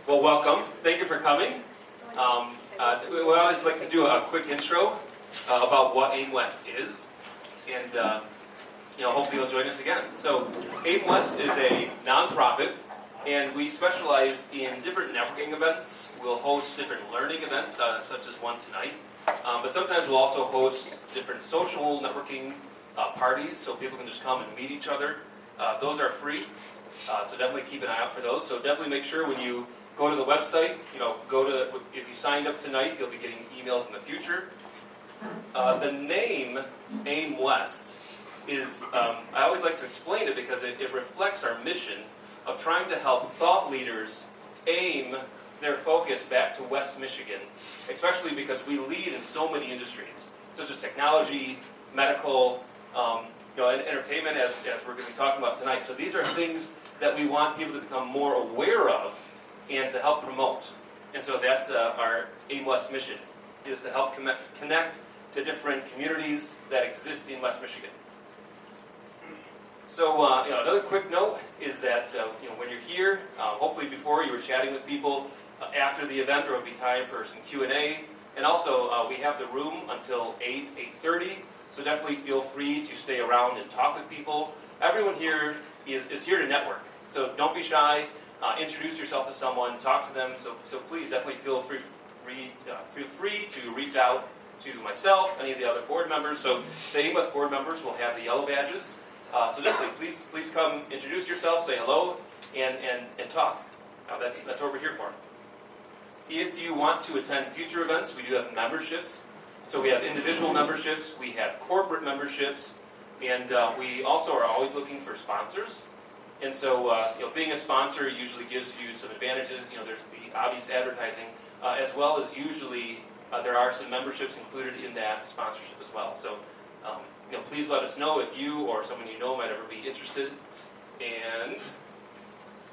Well, welcome. Thank you for coming. We always like to do a quick intro about what aimWest is, and hopefully you'll join us again. So, aimWest is a nonprofit, and we specialize in different networking events. We'll host different learning events, such as one tonight, but sometimes we'll also host different social networking parties, so people can just come and meet each other. Those are free, so definitely keep an eye out for those. So definitely make sure when you go to the website, if you signed up tonight, you'll be getting emails in the future. The name aimWest is, I always like to explain it because it reflects our mission of trying to help thought leaders aim their focus back to West Michigan, especially because we lead in so many industries, such as technology, medical, and entertainment, as we're going to be talking about tonight. So these are things that we want people to become more aware of and to help promote. And so that's our aimWest mission, is to help connect to different communities that exist in West Michigan. So another quick note is that when you're here, hopefully before you were chatting with people. After the event, there will be time for some Q&A. And also, we have the room until 8:30. So definitely feel free to stay around and talk with people. Everyone here is here to network. So don't be shy. Introduce yourself to someone. Talk to them. So please definitely feel free to reach out to myself, any of the other board members. So the aimWest board members will have the yellow badges. So definitely, please come introduce yourself, say hello, and talk. That's what we're here for. If you want to attend future events, we do have memberships. So we have individual memberships, we have corporate memberships, and we also are always looking for sponsors. And so, being a sponsor usually gives you some advantages. There's the obvious advertising, as well as usually there are some memberships included in that sponsorship as well. So, please let us know if you or someone you know might ever be interested. And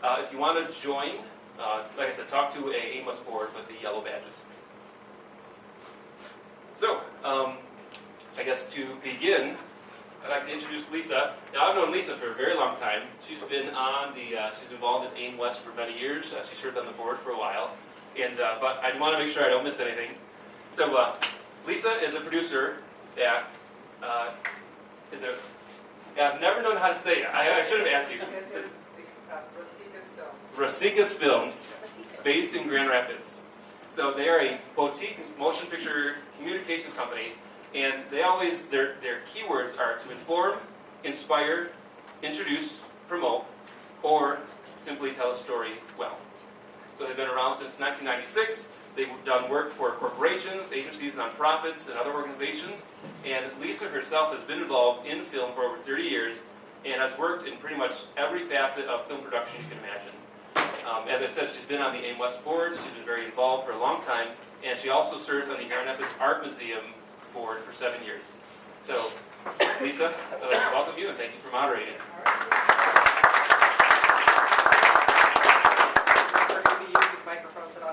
if you want to join, like I said, talk to a aimWest board with the yellow badges. So, I guess to begin, I'd like to introduce Lisa. Now, I've known Lisa for a very long time. She's been she's involved in aimWest for many years. She served on the board for a while, but I want to make sure I don't miss anything. So, Lisa is a producer at I've never known how to say it. I should have asked you. It is Rosikas Films. Rosikas Films, based in Grand Rapids. So they are a boutique motion picture communications company, and they always, their keywords are to inform, inspire, introduce, promote, or simply tell a story well. So they've been around since 1996. They've done work for corporations, agencies, nonprofits, and other organizations. And Lisa herself has been involved in film for over 30 years and has worked in pretty much every facet of film production you can imagine. As I said, she's been on the aimWest board. She's been very involved for a long time. And she also serves on the Grand Rapids Art Museum board for 7 years. So, Lisa, I'd like to welcome you and thank you for moderating.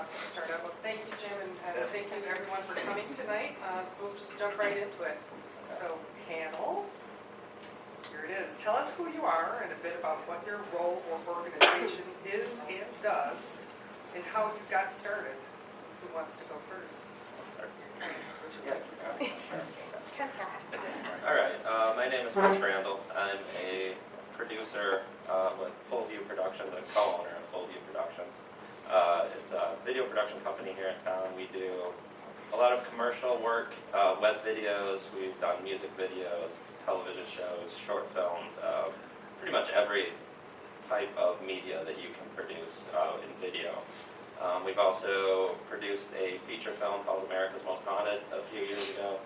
Start out. Well, thank you, Jim, and thank you to everyone for coming tonight. We'll just jump right into it. So, panel, here it is. Tell us who you are and a bit about what your role or organization is and does, and how you got started. Who wants to go first? All right. My name is Chris Randall. I'm a producer with Full View Productions, a co-owner of Full View Productions. It's a video production company here in town. We do a lot of commercial work, web videos. We've done music videos, television shows, short films, pretty much every type of media that you can produce in video. We've also produced a feature film called America's Most Haunted a few years ago.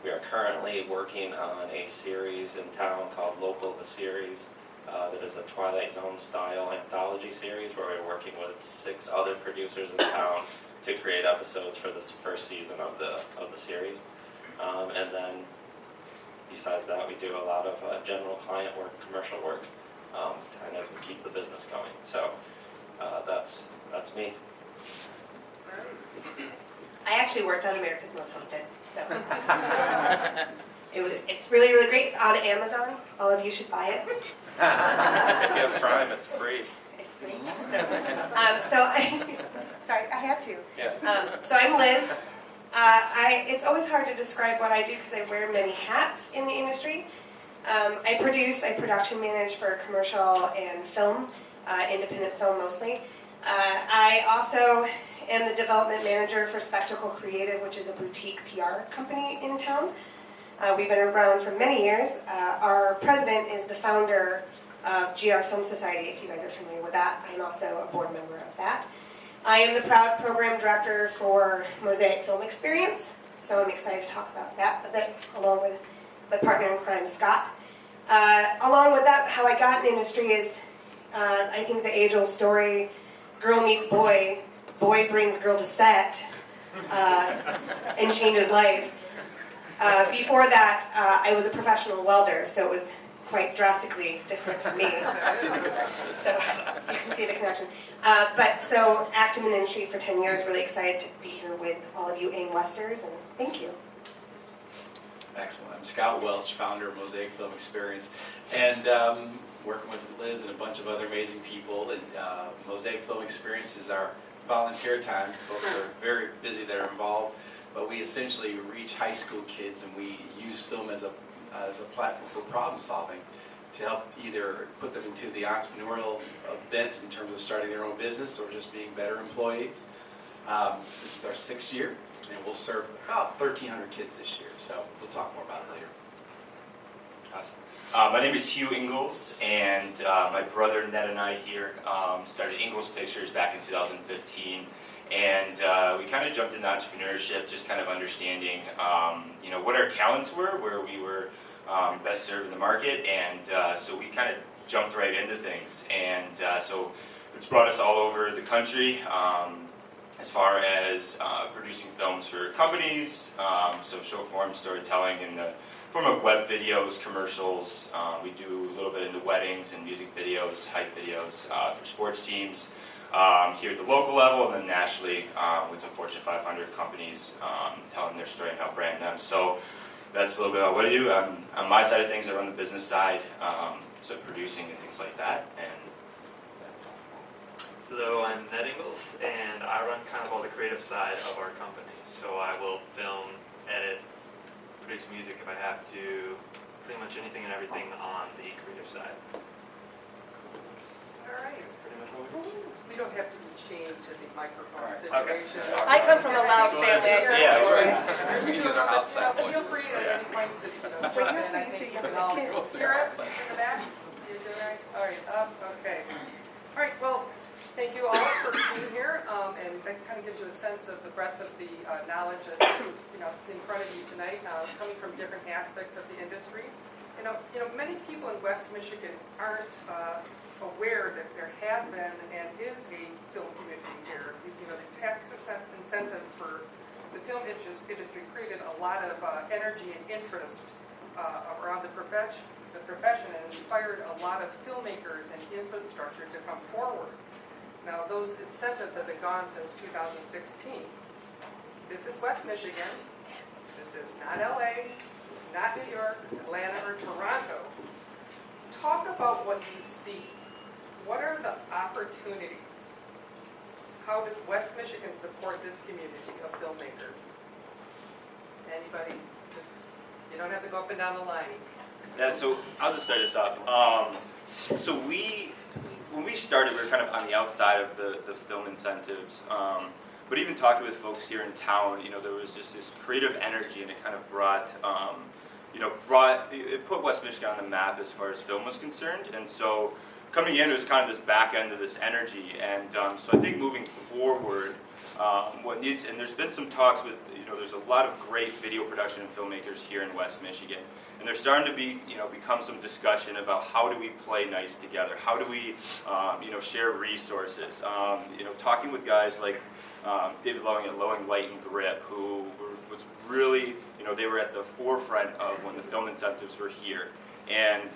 We are currently working on a series in town called Local the Series. That is a Twilight Zone style anthology series where we're working with 6 other producers in town to create episodes for this first season of the series. And then besides that, we do a lot of general client work, commercial work, to kind of keep the business going. So that's me. I actually worked on America's Most Haunted, so it's really, really great. It's on Amazon. All of you should buy it. If you have Prime, it's free. It's Sorry, I had to. Yeah. So I'm Liz. It's always hard to describe what I do because I wear many hats in the industry. I production manage for commercial and film, independent film mostly. I also am the development manager for Spectacle Creative, which is a boutique PR company in town. We've been around for many years. Our president is the founder of GR Film Society, if you guys are familiar with that. I'm also a board member of that. I am the proud program director for Mosaic Film Experience, so I'm excited to talk about that a bit, along with my partner in crime, Scott. Along with that, how I got in the industry is, I think the age-old story, girl meets boy, boy brings girl to set, and changes life. Before that, I was a professional welder, so it was quite drastically different for me. So you can see the connection. So active in the industry for 10 years, really excited to be here with all of you aimWesters, and thank you. Excellent. I'm Scott Welch, founder of Mosaic Film Experience, and working with Liz and a bunch of other amazing people. And Mosaic Film Experience is our volunteer time. Folks are very busy that are involved, but we essentially reach high school kids, and we use film as a platform for problem solving to help either put them into the entrepreneurial bent in terms of starting their own business or just being better employees. This is our 6th year, and we'll serve about 1,300 kids this year, so we'll talk more about it later. Awesome. My name is Hugh Ingalls, and my brother Ned and I here started Ingalls Pictures back in 2015, and we kind of jumped into entrepreneurship, just kind of understanding what our talents were, where we were best served in the market, and so we kind of jumped right into things, and so it's brought us all over the country as far as producing films for companies, so short form storytelling in the form of web videos, commercials. We do a little bit into weddings and music videos, hype videos for sports teams here at the local level, and then nationally with some Fortune 500 companies telling their story and how brand them. So that's a little bit about what I do. On my side of things, I run the business side, so producing and things like that. And hello, I'm Ned Ingalls, and I run kind of all the creative side of our company. So I will film, edit, produce music if I have to, pretty much anything and everything on the creative side. All right. That's pretty much what we do. We don't have to be chained to the microphone Okay. situation. I come from a loud family. Yeah, There's two Meetings of are us, outside feel voices, free so at any point to jump in. I think you can all hear us in the back. You're doing right? All right, okay. All right, well, thank you all for being here, and that kind of gives you a sense of the breadth of the knowledge that's in front of you tonight, coming from different aspects of the industry. Many people in West Michigan aren't aware that there has been and is a film community here. The tax incentives for the film industry created a lot of energy and interest around the profession and inspired a lot of filmmakers and infrastructure to come forward. Now, those incentives have been gone since 2016. This is West Michigan. This is not LA. It's not New York, Atlanta, or Toronto. Talk about what you see. What are the opportunities? How does West Michigan support this community of filmmakers? Anybody? You don't have to go up and down the line. yeah, so I'll just start this off. So when we started, we were kind of on the outside of the film incentives. But even talking with folks here in town, there was just this creative energy, and it kind of brought it put West Michigan on the map as far as film was concerned. And so coming in, it was kind of this back end of this energy. And so I think moving forward, and there's been some talks with, there's a lot of great video production and filmmakers here in West Michigan. And there's starting to be, become some discussion about how do we play nice together? How do we, share resources? Talking with guys like David Lowing at Lowing Light and Grip, who was really, they were at the forefront of when the film incentives were here. And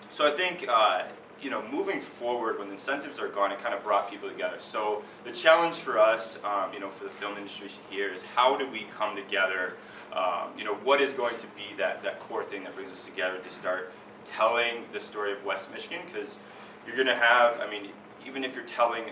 so I think, moving forward, when the incentives are gone, it kind of brought people together. So the challenge for us, for the film industry here is how do we come together? What is going to be that core thing that brings us together to start telling the story of West Michigan? Because you're going to have, even if you're telling